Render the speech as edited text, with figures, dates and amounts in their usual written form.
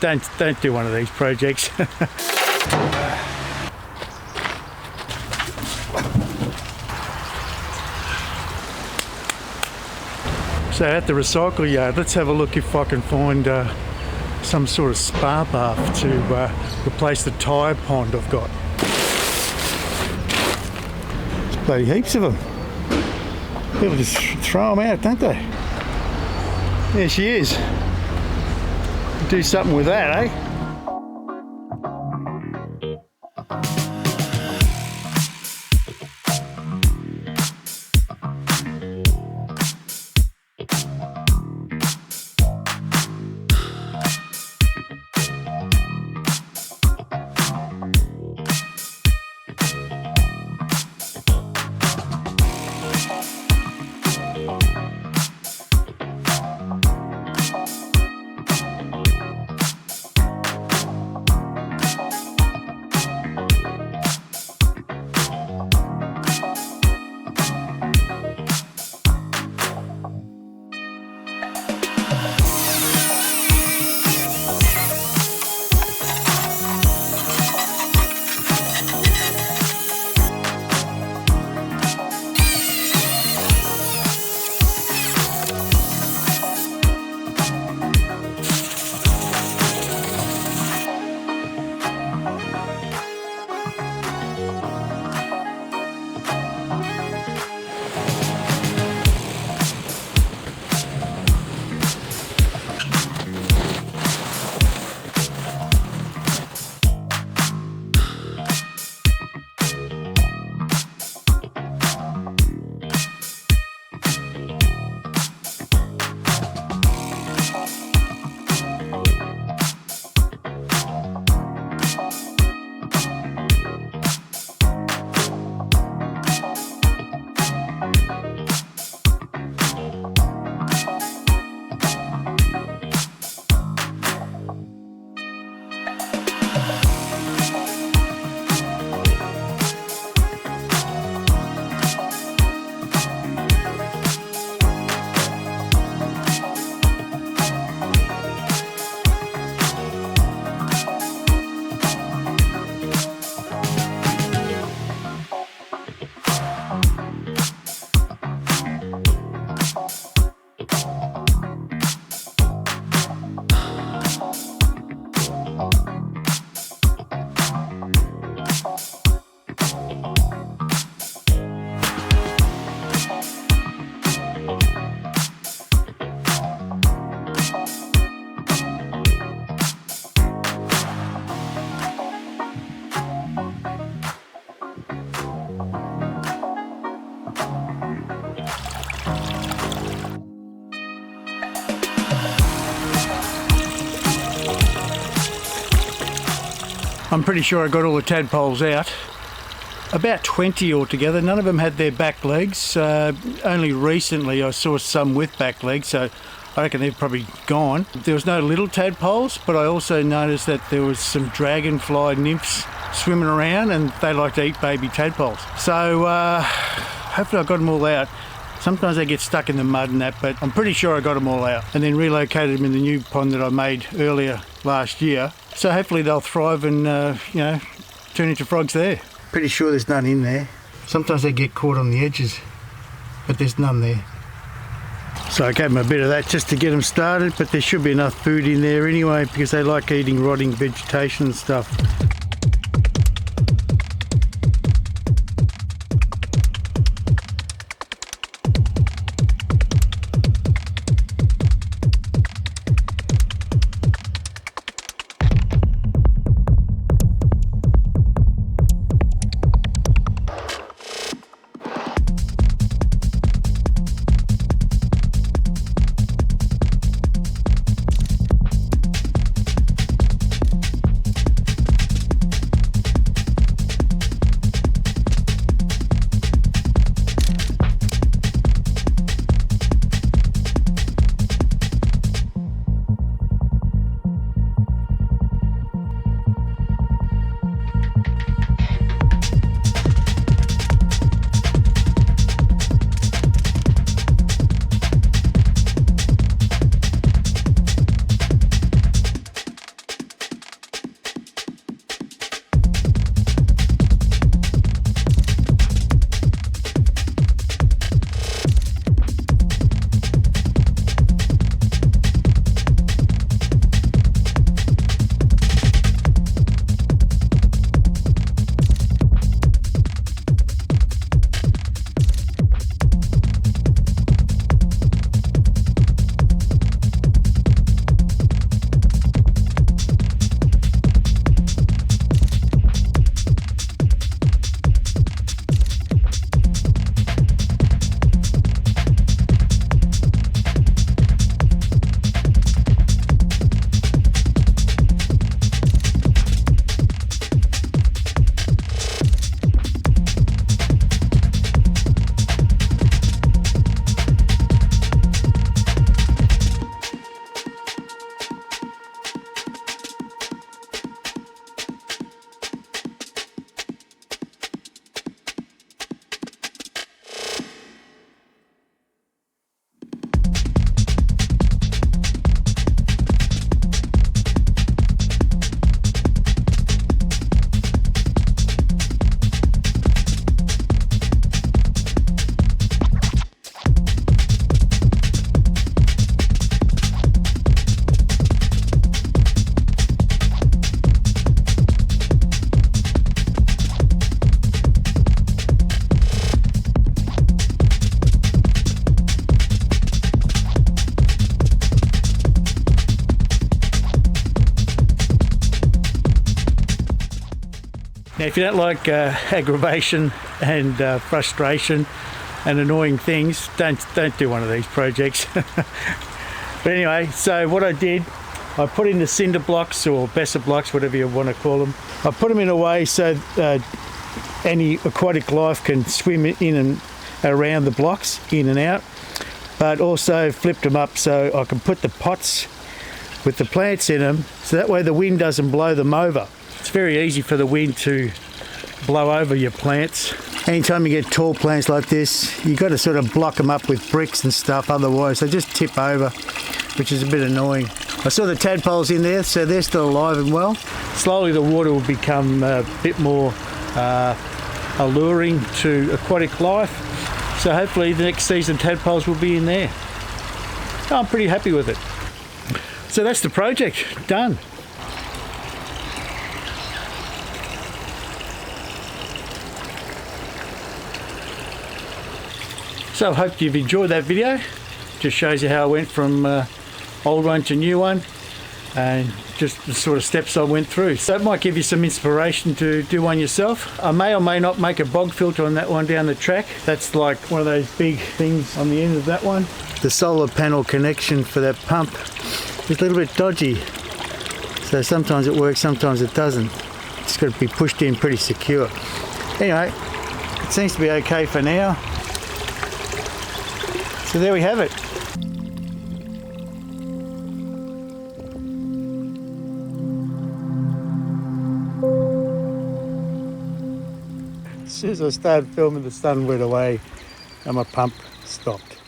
don't do one of these projects. So at the recycle yard, let's have a look if I can find some sort of spa bath to replace the tyre pond I've got. There's bloody heaps of them. People just throw them out, don't they? There she is. Do something with that, eh? I'm pretty sure I got all the tadpoles out. About 20 altogether. None of them had their back legs. Only recently I saw some with back legs, so I reckon they're probably gone. There was no little tadpoles, but I also noticed that there was some dragonfly nymphs swimming around and they like to eat baby tadpoles. So hopefully I got them all out. Sometimes they get stuck in the mud and that, but I'm pretty sure I got them all out. And then relocated them in the new pond that I made earlier last year. So hopefully they'll thrive and, turn into frogs there. Pretty sure there's none in there. Sometimes they get caught on the edges, but there's none there. So I gave them a bit of that just to get them started, but there should be enough food in there anyway because they like eating rotting vegetation and stuff. Now, if you don't like aggravation and frustration and annoying things, don't do one of these projects. But anyway, so what I did, I put in the cinder blocks or Besser blocks, whatever you want to call them. I put them in a way so any aquatic life can swim in and around the blocks, in and out, but also flipped them up so I can put the pots with the plants in them, so that way the wind doesn't blow them over. It's very easy for the wind to blow over your plants. Anytime you get tall plants like this, you've got to sort of block them up with bricks and stuff, otherwise they just tip over, which is a bit annoying. I saw the tadpoles in there, so they're still alive and well. Slowly the water will become a bit more alluring to aquatic life, so hopefully the next season tadpoles will be in there. I'm pretty happy with it. So that's the project done. So I hope you've enjoyed that video. Just shows you how I went from old one to new one, and just the sort of steps I went through. So it might give you some inspiration to do one yourself. I may or may not make a bog filter on that one down the track. That's like one of those big things on the end of that one. The solar panel connection for that pump is a little bit dodgy. So sometimes it works, sometimes it doesn't. It's got to be pushed in pretty secure. Anyway, it seems to be okay for now. So there we have it. As soon as I started filming, the sun went away and my pump stopped.